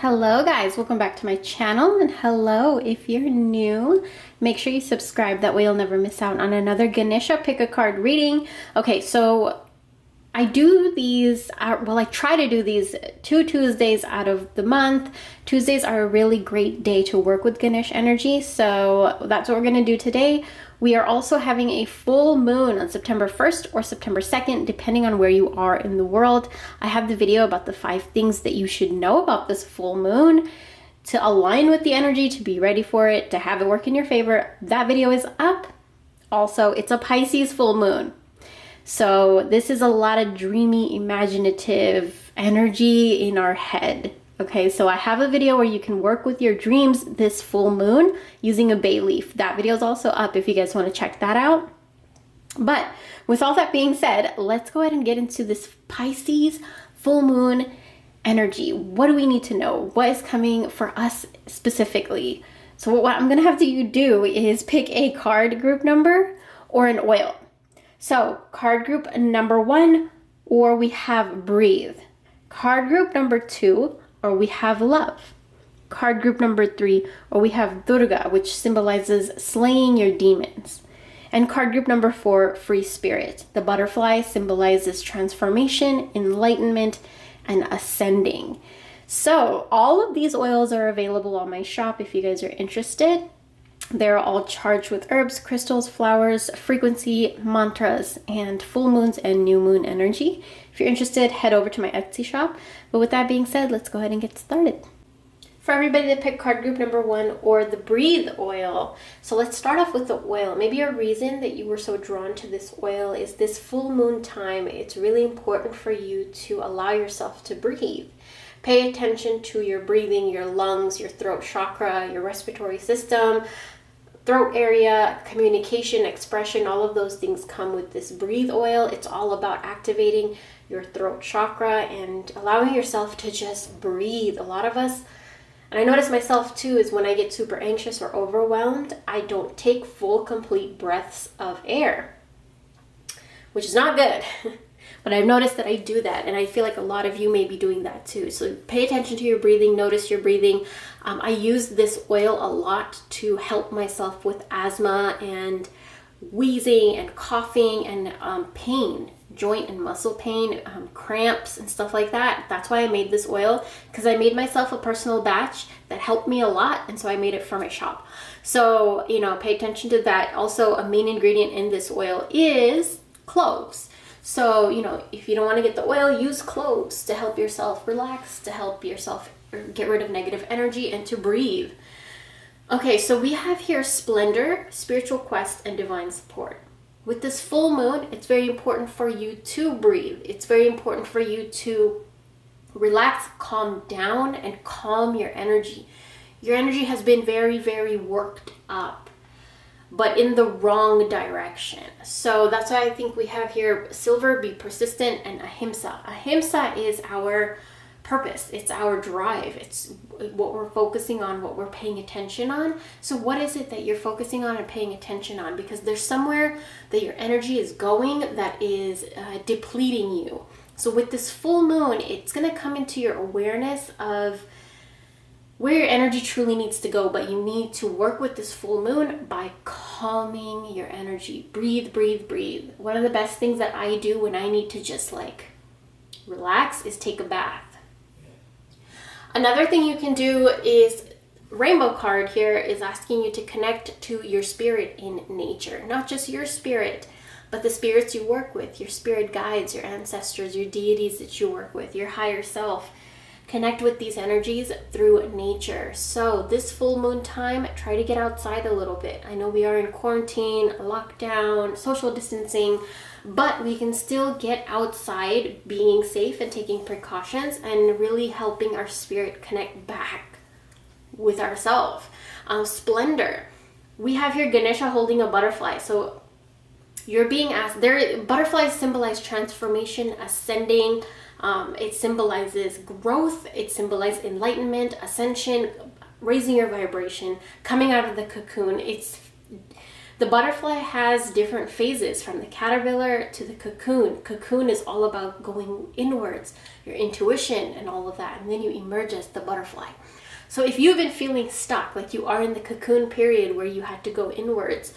Hello guys, welcome back to my channel, and hello if you're new. Make sure you subscribe, that way you'll never miss out on another Ganesha pick a card reading. Okay, so I do these, I try to do these 2 Tuesdays out of the month. Tuesdays are a really great day to work with Ganesh energy, so that's what we're going to do today. We are also having a full moon on September 1st or September 2nd, depending on where you are in the world. I have the video about the 5 things that you should know about this full moon to align with the energy, to be ready for it, to have it work in your favor. That video is up. Also, it's a Pisces full moon. So this is a lot of dreamy, imaginative energy in our head. Okay, so I have a video where you can work with your dreams this full moon using a bay leaf. That video is also up if you guys want to check that out. But with all that being said, let's go ahead and get into this Pisces full moon energy. What do we need to know? What is coming for us specifically? So what I'm going to have you do is pick a card group number or an oil. So card group number 1, or we have breathe. Card group number 2, or we have love. Card group number 3, or we have Durga, which symbolizes slaying your demons. And card group number 4, free spirit. The butterfly symbolizes transformation, enlightenment, and ascending. So all of these oils are available on my shop if you guys are interested. They're all charged with herbs, crystals, flowers, frequency, mantras, and full moons and new moon energy. If you're interested, head over to my Etsy shop. But with that being said, let's go ahead and get started. For everybody that picked card group number 1, or the breathe oil. So let's start off with the oil. Maybe a reason that you were so drawn to this oil is this full moon time. It's really important for you to allow yourself to breathe. Pay attention to your breathing, your lungs, your throat chakra, your respiratory system, throat area, communication, expression. All of those things come with this breathe oil. It's all about activating your throat chakra and allowing yourself to just breathe. A lot of us, and I notice myself too, is when I get super anxious or overwhelmed, I don't take full, complete breaths of air, which is not good. But I've noticed that I do that, and I feel like a lot of you may be doing that too. So pay attention to your breathing, notice your breathing. I use this oil a lot to help myself with asthma and wheezing and coughing and pain, joint and muscle pain, cramps and stuff like that. That's why I made this oil, because I made myself a personal batch that helped me a lot, and so I made it for my shop. So, pay attention to that. Also, a main ingredient in this oil is cloves. So, if you don't want to get the oil, use cloves to help yourself relax, to help yourself get rid of negative energy, and to breathe. Okay, so we have here splendor, spiritual quest, and divine support. With this full moon, it's very important for you to breathe. It's very important for you to relax, calm down, and calm your energy. Your energy has been very, very worked up, but in the wrong direction. So that's why I think we have here silver, be persistent, and ahimsa. Ahimsa is our purpose. It's our drive. It's what we're focusing on, what we're paying attention on. So what is it that you're focusing on and paying attention on? Because there's somewhere that your energy is going that is depleting you. So with this full moon, it's going to come into your awareness of where your energy truly needs to go, but you need to work with this full moon by calming your energy. Breathe, breathe, breathe. One of the best things that I do when I need to just relax is take a bath. Another thing you can do is, rainbow card here is asking you to connect to your spirit in nature. Not just your spirit, but the spirits you work with, your spirit guides, your ancestors, your deities that you work with, your higher self. Connect with these energies through nature. So this full moon time, try to get outside a little bit. I know we are in quarantine, lockdown, social distancing, but we can still get outside being safe and taking precautions and really helping our spirit connect back with ourselves. Splendor. We have here Ganesha holding a butterfly. So you're being asked, butterflies symbolize transformation, ascending. It symbolizes growth. It symbolizes enlightenment, ascension, raising your vibration, coming out of the cocoon. It's The butterfly has different phases, from the caterpillar to the cocoon. Cocoon is all about going inwards, your intuition and all of that, and then you emerge as the butterfly. So if you've been feeling stuck, like you are in the cocoon period where you had to go inwards,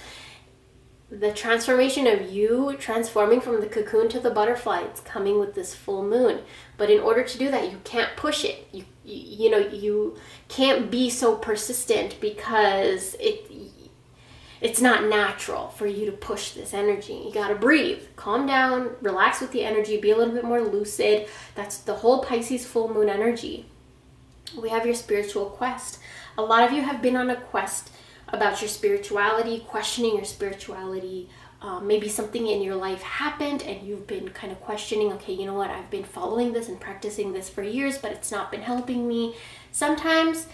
the transformation of you transforming from the cocoon to the butterfly, it's coming with this full moon. But in order to do that, you can't push it. You can't be so persistent, because it's not natural for you to push this energy. You got to breathe, calm down, relax with the energy, be a little bit more lucid. That's the whole Pisces full moon energy. We have your spiritual quest. A lot of you have been on a quest about your spirituality, questioning your spirituality. Maybe something in your life happened and you've been kind of questioning, okay, you know what, I've been following this and practicing this for years, but it's not been helping me. Sometimes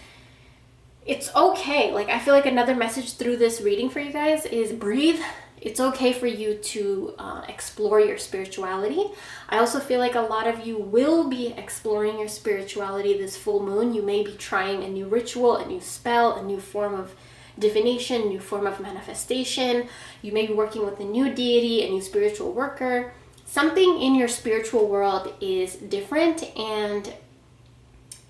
it's okay. Like, I feel like another message through this reading for you guys is breathe. It's okay for you to explore your spirituality. I also feel like a lot of you will be exploring your spirituality this full moon. You may be trying a new ritual, a new spell, a new form of divination, new form of manifestation. You may be working with a new deity, a new spiritual worker. Something in your spiritual world is different, and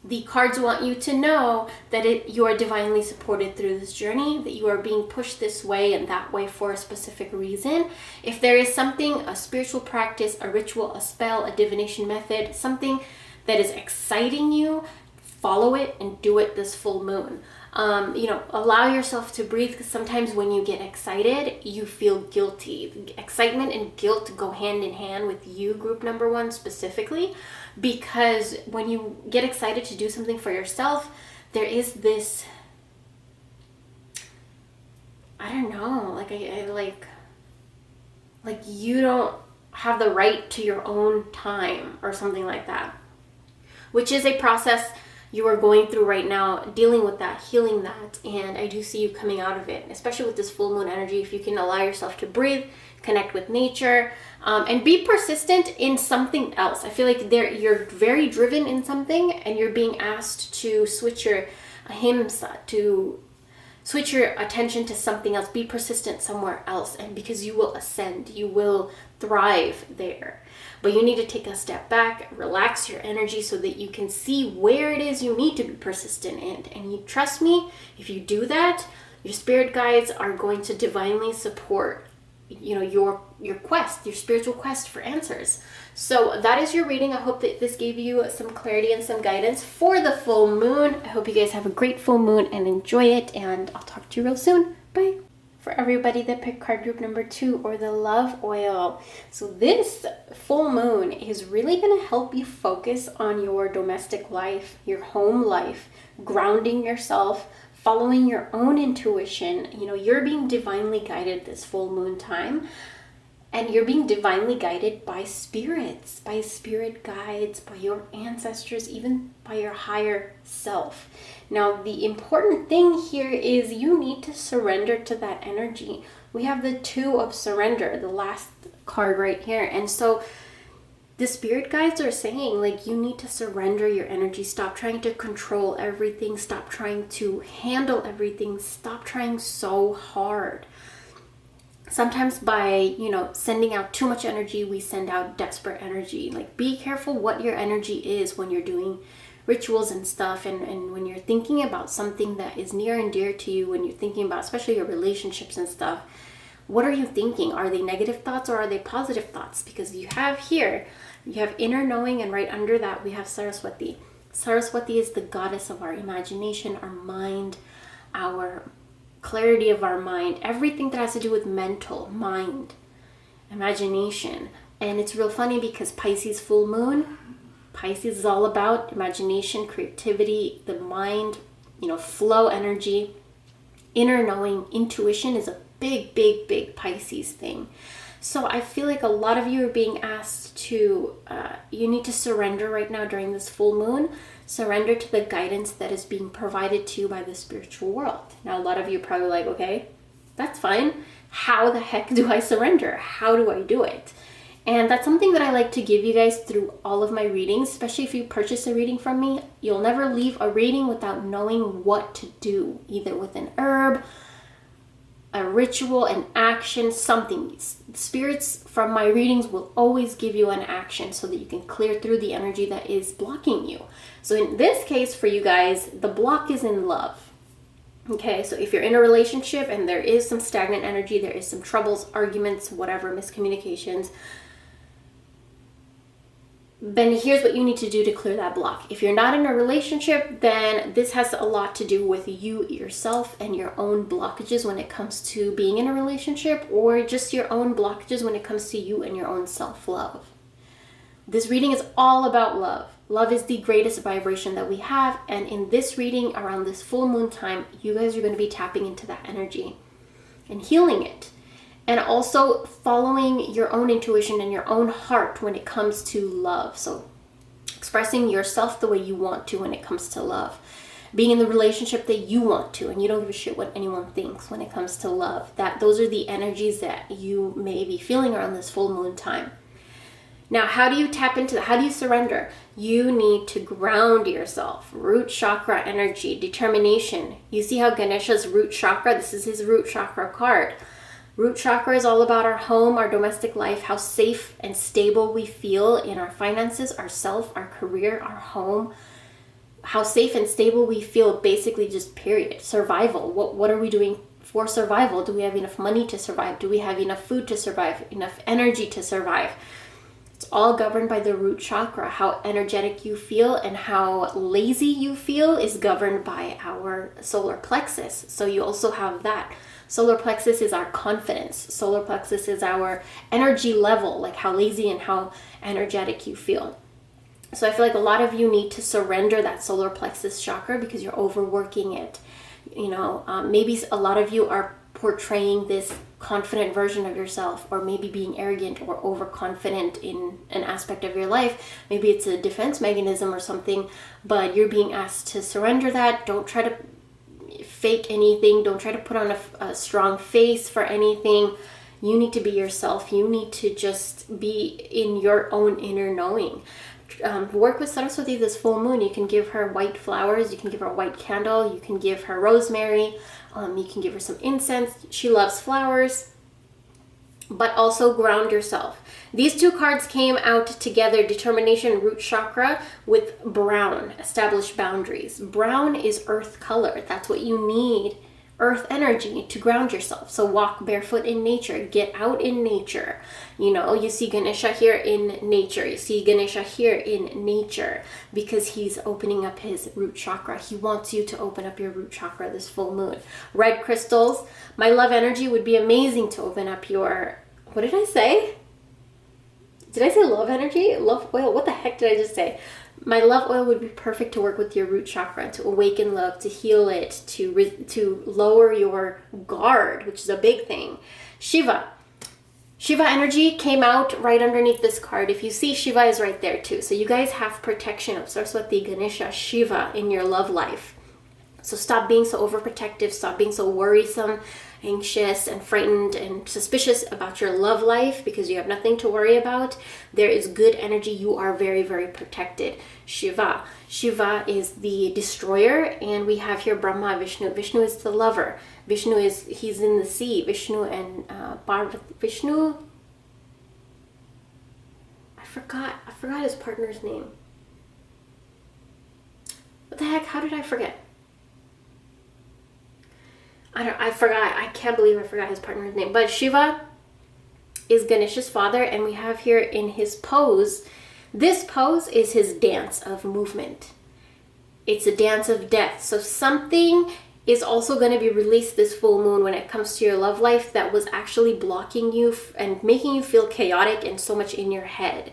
the cards want you to know that you are divinely supported through this journey, that you are being pushed this way and that way for a specific reason. If there is something, a spiritual practice, a ritual, a spell, a divination method, something that is exciting you, follow it and do it this full moon. Allow yourself to breathe, because sometimes when you get excited, you feel guilty. Excitement and guilt go hand in hand with you, group number 1 specifically, because when you get excited to do something for yourself, there is this, I don't know, like you don't have the right to your own time or something like that, which is a process you are going through right now, dealing with that, healing that, and I do see you coming out of it, especially with this full moon energy. If you can allow yourself to breathe, connect with nature, and be persistent in something else. I feel like you're very driven in something, and you're being asked to switch your to switch your attention to something else. Be persistent somewhere else, and because you will ascend, you will thrive there. But you need to take a step back, relax your energy so that you can see where it is you need to be persistent in. And you trust me, if you do that, your spirit guides are going to divinely support, your quest, your spiritual quest for answers. So that is your reading. I hope that this gave you some clarity and some guidance for the full moon. I hope you guys have a great full moon and enjoy it, and I'll talk to you real soon. Bye. For everybody that picked card group number 2, or the love oil. So this full moon is really going to help you focus on your domestic life, your home life, grounding yourself, following your own intuition. You're being divinely guided this full moon time, and you're being divinely guided by spirits, by spirit guides, by your ancestors, even by your higher self. Now, the important thing here is you need to surrender to that energy. We have the 2 of surrender, the last card right here. And so the spirit guides are saying, like, you need to surrender your energy. Stop trying to control everything. Stop trying to handle everything. Stop trying so hard. Sometimes by, sending out too much energy, we send out desperate energy. Like, be careful what your energy is when you're doing rituals and stuff, and when you're thinking about something that is near and dear to you, when you're thinking about especially your relationships and stuff. What are you thinking? Are they negative thoughts or are they positive thoughts? Because you have inner knowing, and right under that we have Saraswati. Saraswati is the goddess of our imagination, our mind, our clarity of our mind, everything that has to do with mental, mind, imagination. And it's real funny because Pisces full moon, Pisces is all about imagination, creativity, the mind, flow energy, inner knowing. Intuition is a big Pisces thing. So I feel like a lot of you are being asked to, you need to surrender right now during this full moon. Surrender to the guidance that is being provided to you by the spiritual world. Now, a lot of you are probably like, okay, that's fine. How the heck do I surrender? How do I do it? And that's something that I like to give you guys through all of my readings, especially if you purchase a reading from me. You'll never leave a reading without knowing what to do, either with an herb, a ritual, an action, something. Spirits from my readings will always give you an action so that you can clear through the energy that is blocking you. So in this case for you guys, the block is in love. Okay, so if you're in a relationship and there is some stagnant energy, there is some troubles, arguments, whatever, miscommunications, then here's what you need to do to clear that block. If you're not in a relationship, then this has a lot to do with you yourself and your own blockages when it comes to being in a relationship, or just your own blockages when it comes to you and your own self-love. This reading is all about love. Love is the greatest vibration that we have, and in this reading around this full moon time, you guys are going to be tapping into that energy and healing it. And also following your own intuition and your own heart when it comes to love. So expressing yourself the way you want to when it comes to love. Being in the relationship that you want to, and you don't give a shit what anyone thinks when it comes to love. Those are the energies that you may be feeling around this full moon time. Now, how do you tap into that? How do you surrender? You need to ground yourself. Root chakra energy, determination. You see how Ganesha's root chakra, this is his root chakra card. Root chakra is all about our home, our domestic life, how safe and stable we feel in our finances, our self, our career, our home. How safe and stable we feel, basically just period. Survival. What are we doing for survival? Do we have enough money to survive? Do we have enough food to survive? Enough energy to survive? It's all governed by the root chakra. How energetic you feel and how lazy you feel is governed by our solar plexus. So you also have that. Solar plexus is our confidence. Solar plexus is our energy level, like how lazy and how energetic you feel. So I feel like a lot of you need to surrender that solar plexus chakra because you're overworking it. Maybe a lot of you are portraying this confident version of yourself, or maybe being arrogant or overconfident in an aspect of your life. Maybe it's a defense mechanism or something, but you're being asked to surrender that. Don't try to fake anything. Don't try to put on a strong face for anything. You need to be yourself. You need to just be in your own inner knowing. Work with Saraswati this full moon. You can give her white flowers. You can give her a white candle. You can give her rosemary. You can give her some incense. She loves flowers. But also ground yourself. These two cards came out together, determination, root chakra, with brown, establish boundaries. Brown is earth color. That's what you need, earth energy, to ground yourself. So walk barefoot in nature, get out in nature. You see Ganesha here in nature. You see Ganesha here in nature because he's opening up his root chakra. He wants you to open up your root chakra this full moon. Red crystals. My love energy would be amazing to open up your, what did I say? Did I say love energy? Love oil? What the heck did I just say? My love oil would be perfect to work with your root chakra, to awaken love, to heal it, to lower your guard, which is a big thing. Shiva. Shiva energy came out right underneath this card. If you see, Shiva is right there too. So you guys have protection of Saraswati, Ganesha, Shiva in your love life. So stop being so overprotective. Stop being so worrisome, anxious, and frightened and suspicious about your love life because you have nothing to worry about. There is good energy. You are very, very protected. Shiva. Shiva is the destroyer, and we have here Brahma, Vishnu. Vishnu is the lover. Vishnu he's in the sea. Vishnu and Vishnu. I forgot his partner's name. What the heck? How did I forget? I forgot. I can't believe I forgot his partner's name. But Shiva is Ganesha's father, and we have here in his pose, this pose is his dance of movement. It's a dance of death. So something is also going to be released this full moon when it comes to your love life that was actually blocking you and making you feel chaotic and so much in your head.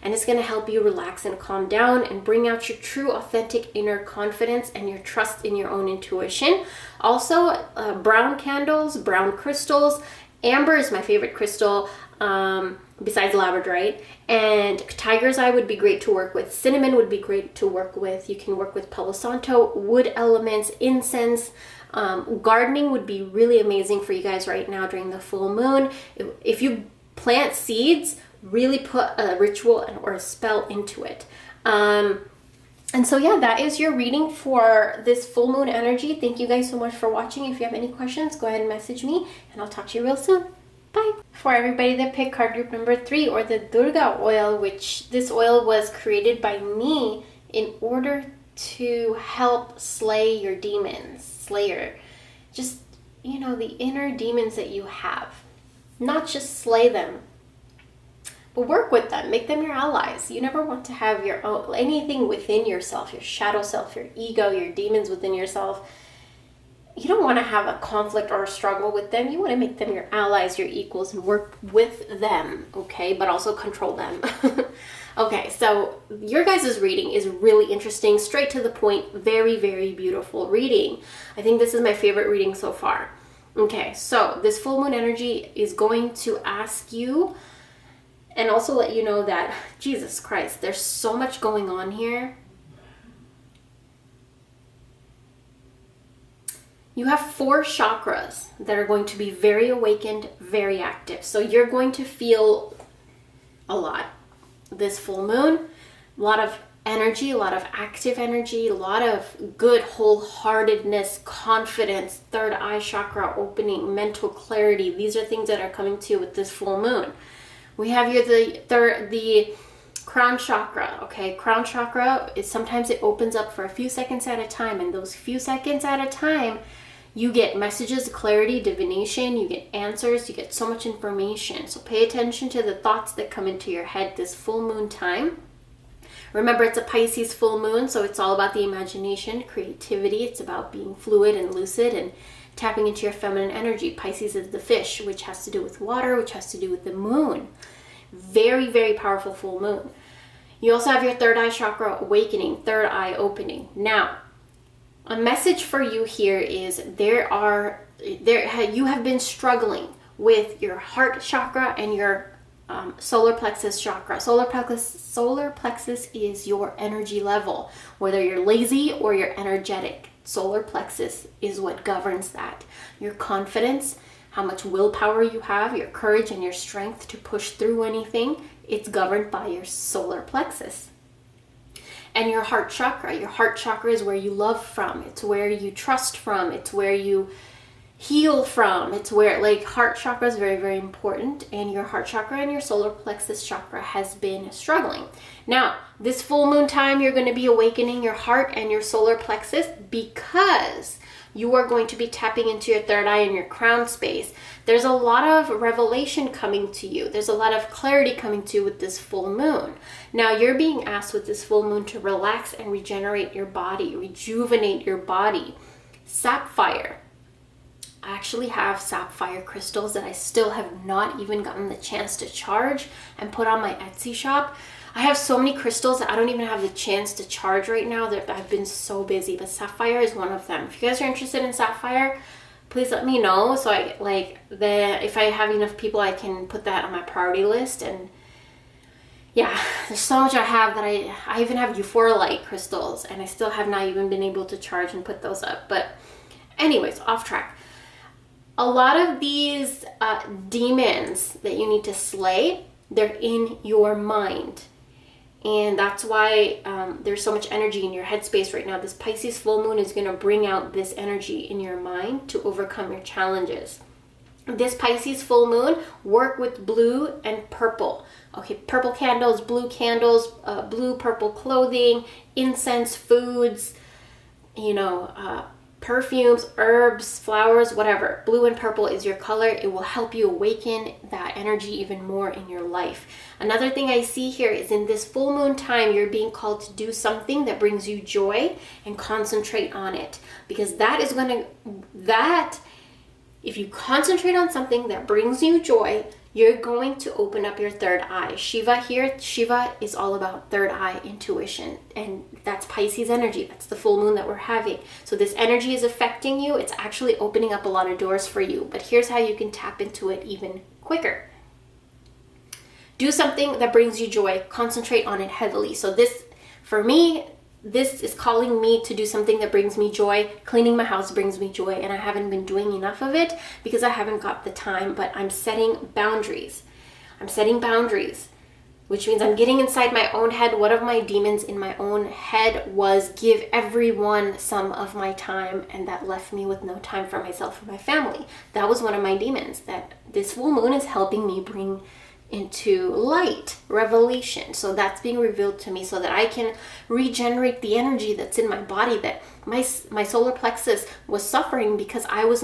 And it's going to help you relax and calm down and bring out your true, authentic inner confidence and your trust in your own intuition. Also, brown candles, brown crystals. Amber is my favorite crystal, besides labradorite. And tiger's eye would be great to work with. Cinnamon would be great to work with. You can work with Palo Santo, wood elements, incense. Gardening would be really amazing for you guys right now during the full moon. If you plant seeds, really put a ritual or a spell into it. And so yeah, that is your reading for this full moon energy. Thank you guys so much for watching. If you have any questions, go ahead and message me, and I'll talk to you real soon. Bye. For everybody that picked card group number 3, or the Durga oil, which this oil was created by me in order to help slay your demons, slayer, just, you know, the inner demons that you have. Not just slay them, but work with them, make them your allies. You never want to have your own, anything within yourself, your shadow self, your ego, your demons within yourself. You don't want to have a conflict or a struggle with them. You want to make them your allies, your equals, and work with them, okay? But also control them. Okay, so your guys' reading is really interesting, straight to the point, very, very beautiful reading. I think this is my favorite reading so far. Okay, so this full moon energy is going to ask you and also let you know that, Jesus Christ, there's so much going on here. You have 4 chakras that are going to be very awakened, very active. So you're going to feel a lot this full moon. A lot of energy, a lot of active energy, a lot of good wholeheartedness, confidence, third eye chakra opening, mental clarity. These are things that are coming to you with this full moon. We have here the crown chakra, okay? Crown chakra is sometimes it opens up for a few seconds at a time, and those few seconds at a time, you get messages, clarity, divination, you get answers, you get so much information. So pay attention to the thoughts that come into your head this full moon time. Remember, it's a Pisces full moon, so it's all about the imagination, creativity. It's about being fluid and lucid and tapping into your feminine energy. Pisces is the fish, which has to do with water, which has to do with the moon. Very, very powerful full moon. You also have your third eye chakra awakening, third eye opening. Now, a message for you here is you have been struggling with your heart chakra and your solar plexus chakra. Solar plexus is your energy level, whether you're lazy or you're energetic. Solar plexus is what governs that. Your confidence, how much willpower you have, your courage and your strength to push through anything, it's governed by your solar plexus. And your heart chakra is where you love from. It's where you trust from. It's where you heal from. It's where, like, heart chakra is very, very important, and your heart chakra and your solar plexus chakra has been struggling. Now, this full moon time, you're going to be awakening your heart and your solar plexus because you are going to be tapping into your third eye and your crown space. There's a lot of revelation coming to you. There's a lot of clarity coming to you with this full moon. Now, you're being asked with this full moon to relax and regenerate your body, rejuvenate your body. Sapphire. I actually have sapphire crystals that I still have not even gotten the chance to charge and put on my Etsy shop. I have so many crystals that I don't even have the chance to charge right now. That I've been so busy, but sapphire is one of them. If you guys are interested in sapphire, please let me know. So if I have enough people, I can put that on my priority list. And yeah, there's so much I have that I even have euphorolite crystals, and I still have not even been able to charge and put those up. But anyways, off track. A lot of these demons that you need to slay, they're in your mind. And that's why there's so much energy in your headspace right now. This Pisces full moon is going to bring out this energy in your mind to overcome your challenges. This Pisces full moon, work with blue and purple. Okay, purple candles, blue, purple clothing, incense, foods, perfumes, herbs, flowers, whatever. Blue and purple is your color. It will help you awaken that energy even more in your life. Another thing I see here is in this full moon time, you're being called to do something that brings you joy and concentrate on it. Because if you concentrate on something that brings you joy, you're going to open up your third eye. Shiva is all about third eye intuition, and that's Pisces energy. That's the full moon that we're having. So this energy is affecting you. It's actually opening up a lot of doors for you. But here's how you can tap into it even quicker. Do something that brings you joy. Concentrate on it heavily. So this, for me, this is calling me to do something that brings me joy. Cleaning my house brings me joy, and I haven't been doing enough of it because I haven't got the time, but I'm setting boundaries. I'm setting boundaries which means I'm getting inside my own head. One of my demons in my own head was give everyone some of my time, and that left me with no time for myself and my family. That was one of my demons that this full moon is helping me bring into light, revelation. So that's being revealed to me so that I can regenerate the energy that's in my body, that my solar plexus was suffering because I was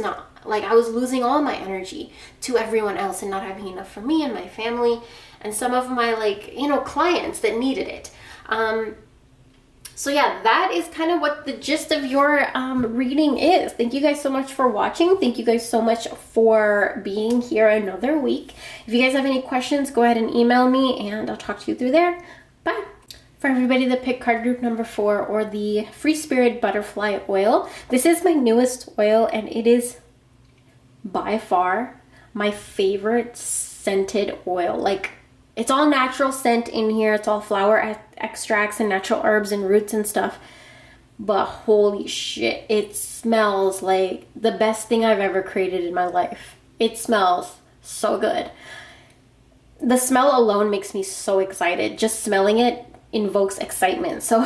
losing all my energy to everyone else and not having enough for me and my family and some of my clients that needed it. So yeah, that is kind of what the gist of your reading is. Thank you guys so much for watching. Thank you guys so much for being here another week. If you guys have any questions, go ahead and email me and I'll talk to you through there. Bye. For everybody that picked card group number 4, or the Free Spirit Butterfly Oil, this is my newest oil and it is by far my favorite scented oil. Like, it's all natural scent in here. It's all flower extracts and natural herbs and roots and stuff. But holy shit, it smells like the best thing I've ever created in my life. It smells so good. The smell alone makes me so excited. Just smelling it invokes excitement. So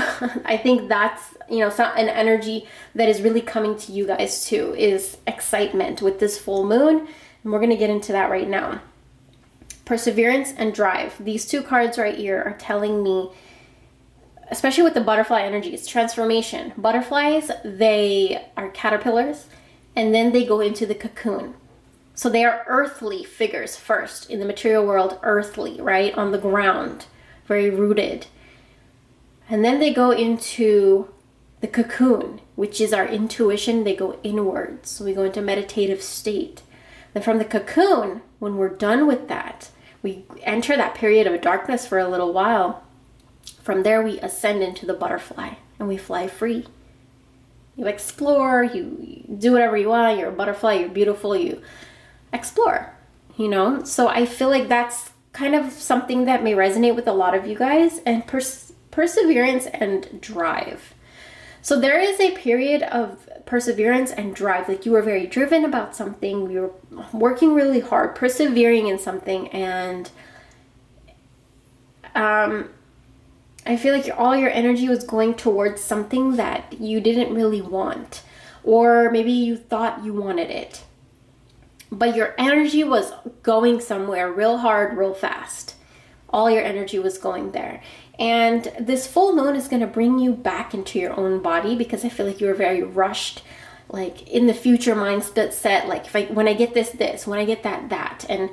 I think that's, an energy that is really coming to you guys too, is excitement with this full moon. And we're going to get into that right now. Perseverance and drive. These two cards right here are telling me, especially with the butterfly energy, it's transformation. Butterflies, they are caterpillars and then they go into the cocoon. So they are earthly figures first in the material world, earthly, right? On the ground, very rooted. And then they go into the cocoon, which is our intuition. They go inwards. So we go into meditative state. Then from the cocoon, when we're done with that, we enter that period of darkness for a little while. From there, we ascend into the butterfly and we fly free. You explore, you do whatever you want. You're a butterfly, you're beautiful, you explore, So I feel like that's kind of something that may resonate with a lot of you guys, and perseverance and drive. So there is a period of perseverance and drive. Like, you were very driven about something, you were working really hard, persevering in something, and I feel like all your energy was going towards something that you didn't really want, or maybe you thought you wanted it, but your energy was going somewhere real hard, real fast. All your energy was going there. And this full moon is going to bring you back into your own body, because I feel like you were very rushed, like in the future mindset set, like when I get this, when I get that, and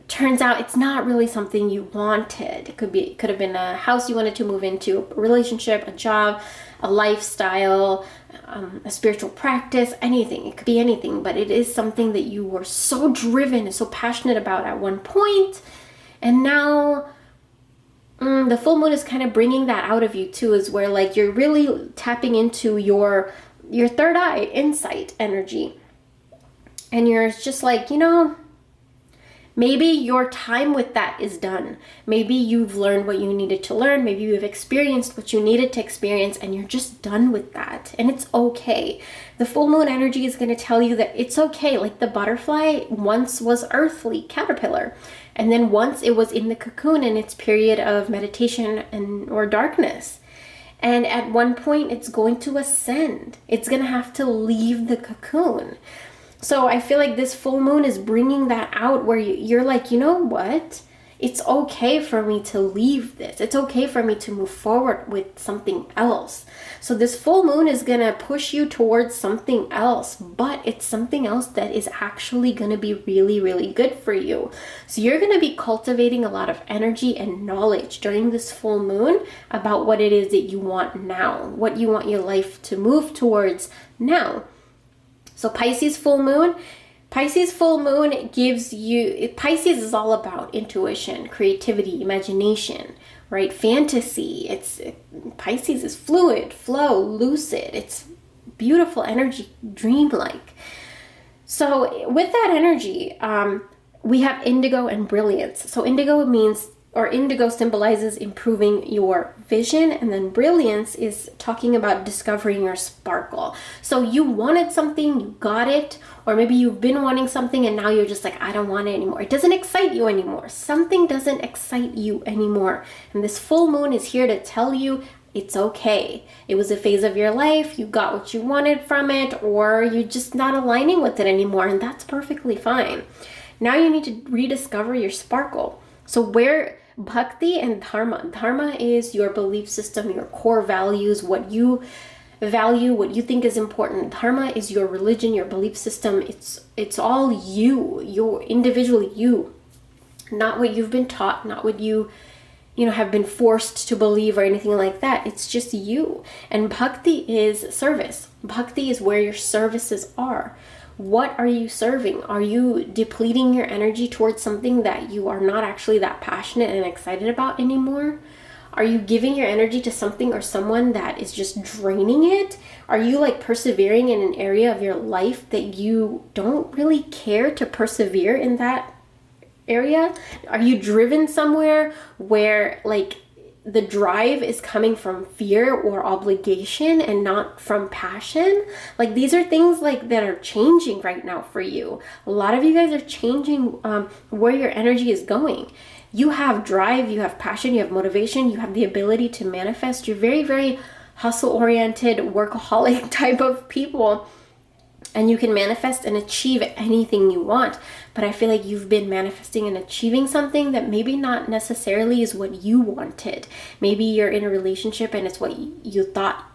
turns out it's not really something you wanted. It could have been a house you wanted to move into, a relationship, a job, a lifestyle, a spiritual practice, anything. It could be anything, but it is something that you were so driven and so passionate about at one point, and now the full moon is kind of bringing that out of you too, is where like you're really tapping into your third eye insight energy, and you're just like, maybe your time with that is done. Maybe you've learned what you needed to learn. Maybe you've experienced what you needed to experience, and you're just done with that. And it's okay. The full moon energy is going to tell you that it's okay. Like, the butterfly once was earthly, caterpillar. And then once it was in the cocoon in its period of meditation or darkness. And at one point it's going to ascend. It's going to have to leave the cocoon. So I feel like this full moon is bringing that out, where you're like, you know what? It's okay for me to leave this. It's okay for me to move forward with something else. So this full moon is going to push you towards something else, but it's something else that is actually going to be really, really good for you. So you're going to be cultivating a lot of energy and knowledge during this full moon about what it is that you want now, what you want your life to move towards now. So Pisces full moon gives you, Pisces is all about intuition, creativity, imagination, right? Fantasy. Pisces is fluid, flow, lucid. It's beautiful energy, dreamlike. So with that energy, we have indigo and brilliance. So indigo means or indigo symbolizes improving your vision, and then brilliance is talking about discovering your sparkle. So you wanted something, you got it, or maybe you've been wanting something and now you're just like, I don't want it anymore. It doesn't excite you anymore. Something doesn't excite you anymore. And this full moon is here to tell you it's okay. It was a phase of your life, you got what you wanted from it, or you're just not aligning with it anymore, and that's perfectly fine. Now you need to rediscover your sparkle. So where Bhakti and Dharma is your belief system, your core values, what you value, what you think is important. Dharma is your religion, your belief system. It's all you, your individual you, not what you've been taught, not what you have been forced to believe or anything like that. It's just you. And Bhakti is service. Bhakti is where your services are. What are you serving? Are you depleting your energy towards something that you are not actually that passionate and excited about anymore? Are you giving your energy to something or someone that is just draining it? Are you like persevering in an area of your life that you don't really care to persevere in that area? Are you driven somewhere where like the drive is coming from fear or obligation and not from passion? Like these are things like that are changing right now for you. A lot of you guys are changing where your energy is going. You have drive, you have passion, you have motivation, you have the ability to manifest. You're very, very hustle-oriented, workaholic type of people. And you can manifest and achieve anything you want. But I feel like you've been manifesting and achieving something that maybe not necessarily is what you wanted. Maybe you're in a relationship and it's what you thought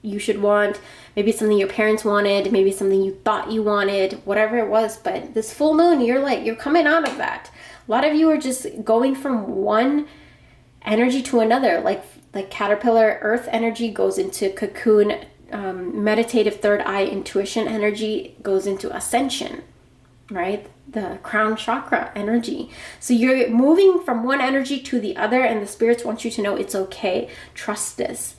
you should want. Maybe it's something your parents wanted. Maybe it's something you thought you wanted. Whatever it was. But this full moon, you're coming out of that. A lot of you are just going from one energy to another. Like caterpillar, earth energy goes into cocoon. Meditative third eye intuition energy goes into ascension, right? The crown chakra energy. So you're moving from one energy to the other, and the spirits want you to know it's okay. Trust this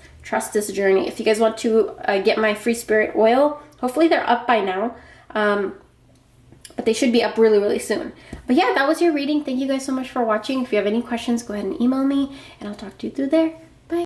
journey. If you guys want to get my free spirit oil, hopefully they're up by now, but they should be up really, really soon. But yeah, that was your reading. Thank you guys so much for watching. If you have any questions, go ahead and email me and I'll talk to you through there.